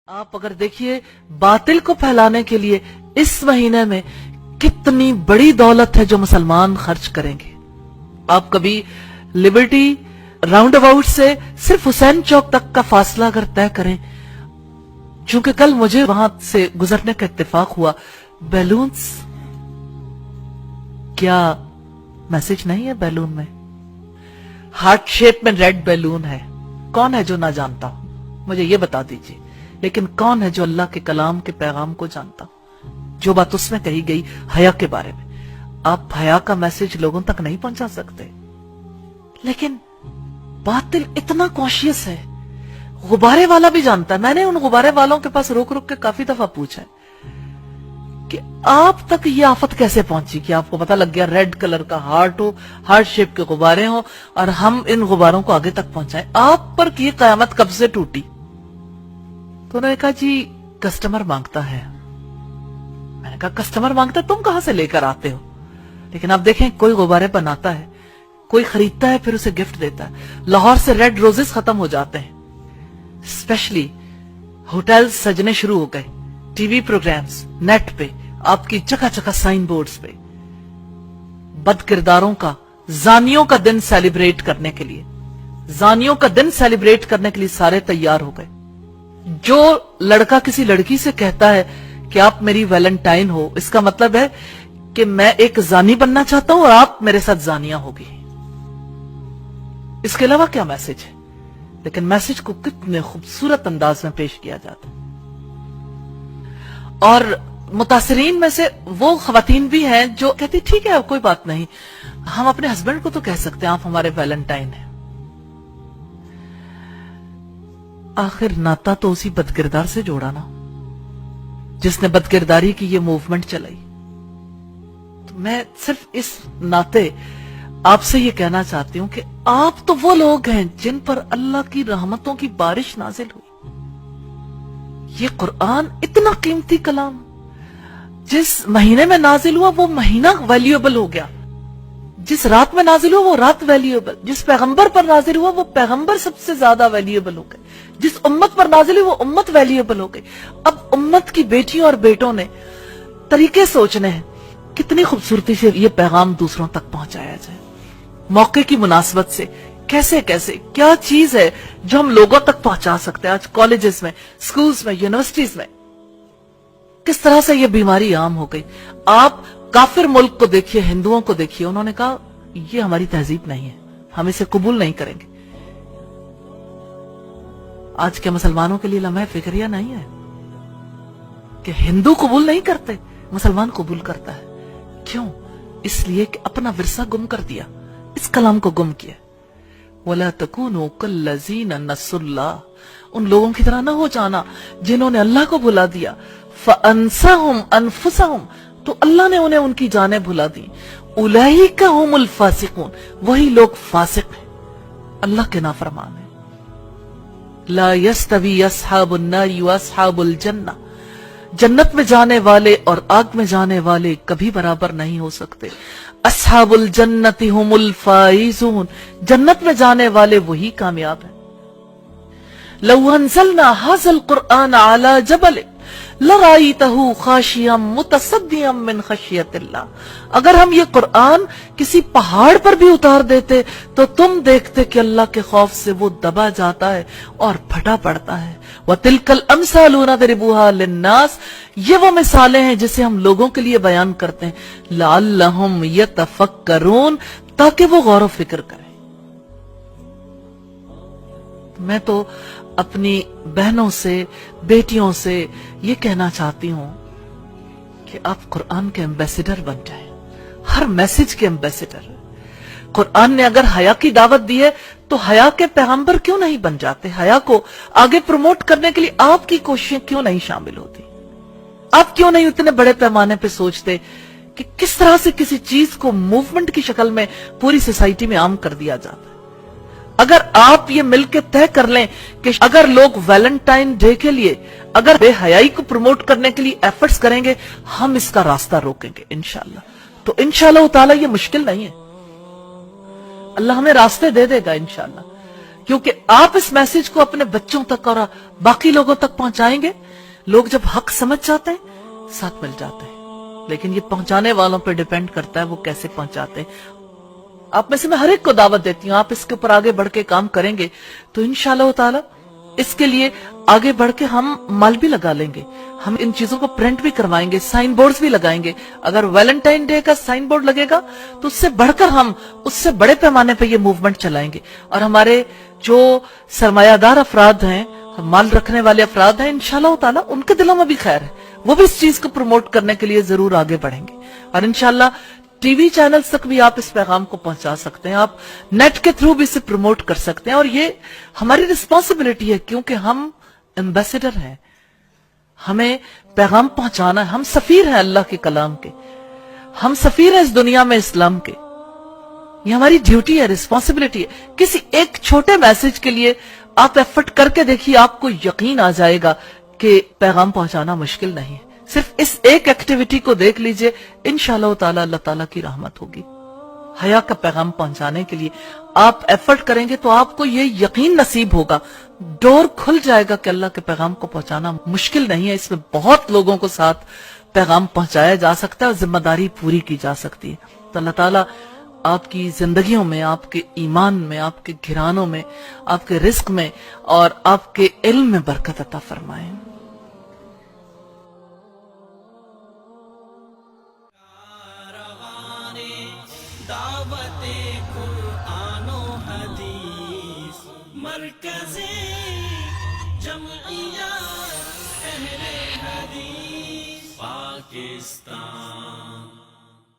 آپ اگر دیکھیے باطل کو پھیلانے کے لیے اس مہینے میں کتنی بڑی دولت ہے جو مسلمان خرچ کریں گے. آپ کبھی لبرٹی راؤنڈ اباؤٹ سے صرف حسین چوک تک کا فاصلہ اگر طے کریں، چونکہ کل مجھے وہاں سے گزرنے کا اتفاق ہوا، بیلونز، کیا میسج نہیں ہے بیلون میں؟ ہارٹ شیپ میں ریڈ بیلون ہے. کون ہے جو نہ جانتا ہو؟ مجھے یہ بتا دیجئے. لیکن کون ہے جو اللہ کے کلام کے پیغام کو جانتا ہو؟ جو بات اس میں کہی گئی حیا کے بارے میں، آپ حیا کا میسج لوگوں تک نہیں پہنچا سکتے. لیکن باطل اتنا کانشیس ہے، غبارے والا بھی جانتا ہے. میں نے ان غبارے والوں کے پاس روک روک کے کافی دفعہ پوچھا ہے کہ آپ تک یہ آفت کیسے پہنچی کہ آپ کو پتا لگ گیا ریڈ کلر کا ہارٹ ہو، ہارٹ شیپ کے غبارے ہوں، اور ہم ان غباروں کو آگے تک پہنچائیں. آپ پر کی قیامت کب سے ٹوٹی؟ تو انہوں نے کہا جی کسٹمر مانگتا ہے. میں نے کہا کسٹمر مانگتا ہے، تم کہاں سے لے کر آتے ہو؟ لیکن آپ دیکھیں کوئی غبارے بناتا ہے، کوئی خریدتا ہے، پھر اسے گفٹ دیتا ہے. لاہور سے ریڈ روزز ختم ہو جاتے ہیں، اسپیشلی ہوٹل سجنے شروع ہو گئے، ٹی وی پروگرامز، نیٹ پہ آپ کی جگہ جگہ سائن بورڈز پہ بد کرداروں کا، زانیوں کا دن سیلیبریٹ کرنے کے لیے، زانیوں کا دن سیلیبریٹ کرنے کے لیے سارے تیار ہو گئے. جو لڑکا کسی لڑکی سے کہتا ہے کہ آپ میری ویلنٹائن ہو، اس کا مطلب ہے کہ میں ایک زانی بننا چاہتا ہوں اور آپ میرے ساتھ زانیاں ہوگی. اس کے علاوہ کیا میسج ہے؟ لیکن میسج کو کتنے خوبصورت انداز میں پیش کیا جاتا ہے. اور متاثرین میں سے وہ خواتین بھی ہیں جو کہتی ٹھیک ہے کوئی بات نہیں، ہم اپنے ہسبینڈ کو تو کہہ سکتے ہیں آپ ہمارے ویلنٹائن ہیں. آخر ناتا تو اسی بدکردار سے جوڑا نا جس نے بدکرداری کی یہ موومنٹ چلائی. تو میں صرف اس ناطے آپ سے یہ کہنا چاہتی ہوں کہ آپ تو وہ لوگ ہیں جن پر اللہ کی رحمتوں کی بارش نازل ہوئی. یہ قرآن اتنا قیمتی کلام جس مہینے میں نازل ہوا وہ مہینہ ویلیوبل ہو گیا، جس رات میں نازل ہوا وہ رات ویلیوبل، جس پیغمبر پر نازل ہوا وہ پیغمبر سب سے زیادہ ویلیوبل ہو گئے، جس امت پر نازل ہوئی وہ امت ویلیوبل ہو گئی. اب امت کی بیٹیوں اور بیٹوں نے طریقے سوچنے ہیں کتنی خوبصورتی سے یہ پیغام دوسروں تک پہنچایا جائے. موقع کی مناسبت سے کیسے کیسے کیا چیز ہے جو ہم لوگوں تک پہنچا سکتے ہیں. آج کالجز میں، سکولز میں، یونیورسٹیز میں کس طرح سے یہ بیماری عام ہو گئی. آپ کافر ملک کو دیکھیے، ہندوؤں کو دیکھیے، انہوں نے کہا یہ ہماری تہذیب نہیں ہے، ہم اسے قبول نہیں کریں گے. آج کے مسلمانوں کے لیے لمحہ فکریہ نہیں ہے کہ ہندو قبول نہیں کرتے، مسلمان قبول کرتا ہے. کیوں؟ اس لیے کہ اپنا ورثہ گم کر دیا، اس کلام کو گم کیا. وَلَا تَكُونُوا كَالَّذِينَ نَسُوا اللَّهَ، ان لوگوں کی طرح نہ ہو جانا جنہوں نے اللہ کو بھلا دیا. فَأَنسَاهُمْ أَنفُسَهُمْ، تو اللہ نے انہیں ان کی جانیں بھلا دی. أُولَئِكَ هُمُ الْفَاسِقُونَ، وہی لوگ فاسق ہیں، اللہ کے نافرمان ہیں. لا يستوي اصحاب النار واصحاب الجنہ، جنت میں جانے والے اور آگ میں جانے والے کبھی برابر نہیں ہو سکتے. اصحاب الجنت هم الفائزون، جنت میں جانے والے وہی کامیاب ہیں. لو انزلنا هذا القرآن على جبل لرأيته خاشعا متصدعا من خشیت اللہ، اگر ہم یہ قرآن کسی پہاڑ پر بھی اتار دیتے تو تم دیکھتے کہ اللہ کے خوف سے وہ دبا جاتا ہے اور پھٹا پڑتا ہے. وَتِلْكَ الْأَمْثَالُ نَضْرِبُهَا لِلنَّاسِ، یہ وہ مثالیں ہیں جسے ہم لوگوں کے لیے بیان کرتے ہیں. لَعَلَّهُمْ يَتَفَكَّرُونَ، تاکہ وہ غور و فکر کریں. میں تو اپنی بہنوں سے، بیٹیوں سے یہ کہنا چاہتی ہوں کہ آپ قرآن کے ایمبیسیڈر بن جائیں، ہر میسج کے ایمبیسیڈر. قرآن نے اگر حیا کی دعوت دی ہے تو حیا کے پیغمبر کیوں نہیں بن جاتے؟ حیا کو آگے پروموٹ کرنے کے لیے آپ کی کوششیں کیوں نہیں شامل ہوتی؟ آپ کیوں نہیں اتنے بڑے پیمانے پہ سوچتے کہ کس طرح سے کسی چیز کو موومنٹ کی شکل میں پوری سوسائٹی میں عام کر دیا جاتا ہے؟ اگر آپ یہ مل کے طے کر لیں کہ اگر لوگ ویلنٹائن ڈے کے لیے اگر بے حیائی کو پروموٹ کرنے کے لیے ایفرٹس کریں گے، ہم اس کا راستہ روکیں گے انشاءاللہ. تو انشاءاللہ تعالی یہ مشکل نہیں ہے، اللہ ہمیں راستے دے دے گا انشاءاللہ. کیونکہ آپ اس میسج کو اپنے بچوں تک اور باقی لوگوں تک پہنچائیں گے، لوگ جب حق سمجھ جاتے ہیں ساتھ مل جاتے ہیں، لیکن یہ پہنچانے والوں پہ ڈیپینڈ کرتا ہے وہ کیسے پہنچاتے ہیں۔ آپ میں سے میں ہر ایک کو دعوت دیتی ہوں، آپ اس کے اوپر آگے بڑھ کے کام کریں گے تو انشاءاللہ تعالی اس کے لیے آگے بڑھ کے ہم مال بھی لگا لیں گے، ہم ان چیزوں کو پرنٹ بھی کروائیں گے، سائن بورڈز بھی لگائیں گے۔ اگر ویلنٹائن ڈے کا سائن بورڈ لگے گا تو اس سے بڑھ کر ہم اس سے بڑے پیمانے پہ یہ موومنٹ چلائیں گے، اور ہمارے جو سرمایہ دار افراد ہیں، مال رکھنے والے افراد ہیں، انشاءاللہ تعالی ان کے دلوں میں بھی خیر ہے، وہ بھی اس چیز کو پروموٹ کرنے کے لیے ضرور آگے بڑھیں گے، اور انشاءاللہ ٹی وی چینلز تک بھی آپ اس پیغام کو پہنچا سکتے ہیں، آپ نیٹ کے تھرو بھی اسے پروموٹ کر سکتے ہیں، اور یہ ہماری رسپانسبلٹی ہے کیونکہ ہم ایمبیسڈر ہیں، ہمیں پیغام پہنچانا ہے، ہم سفیر ہیں اللہ کے کلام کے، ہم سفیر ہیں اس دنیا میں اسلام کے، یہ ہماری ڈیوٹی ہے، رسپانسبلٹی ہے۔ کسی ایک چھوٹے میسج کے لیے آپ ایفرٹ کر کے دیکھیے، آپ کو یقین آ جائے گا کہ پیغام پہنچانا مشکل نہیں ہے۔ صرف اس ایک ایکٹیویٹی کو دیکھ لیجئے، انشاءاللہ تعالی اللہ تعالیٰ کی رحمت ہوگی۔ حیا کا پیغام پہنچانے کے لیے آپ ایفرٹ کریں گے تو آپ کو یہ یقین نصیب ہوگا، ڈور کھل جائے گا کہ اللہ کے پیغام کو پہنچانا مشکل نہیں ہے، اس میں بہت لوگوں کو ساتھ پیغام پہنچایا جا سکتا ہے اور ذمہ داری پوری کی جا سکتی ہے۔ تو اللہ تعالیٰ آپ کی زندگیوں میں، آپ کے ایمان میں، آپ کے گھرانوں میں، آپ کے رزق میں اور آپ کے علم میں برکت عطا فرمائیں۔ دعوت قرآن و حدیث مرکز جمعیہ اہل حدیث پاکستان۔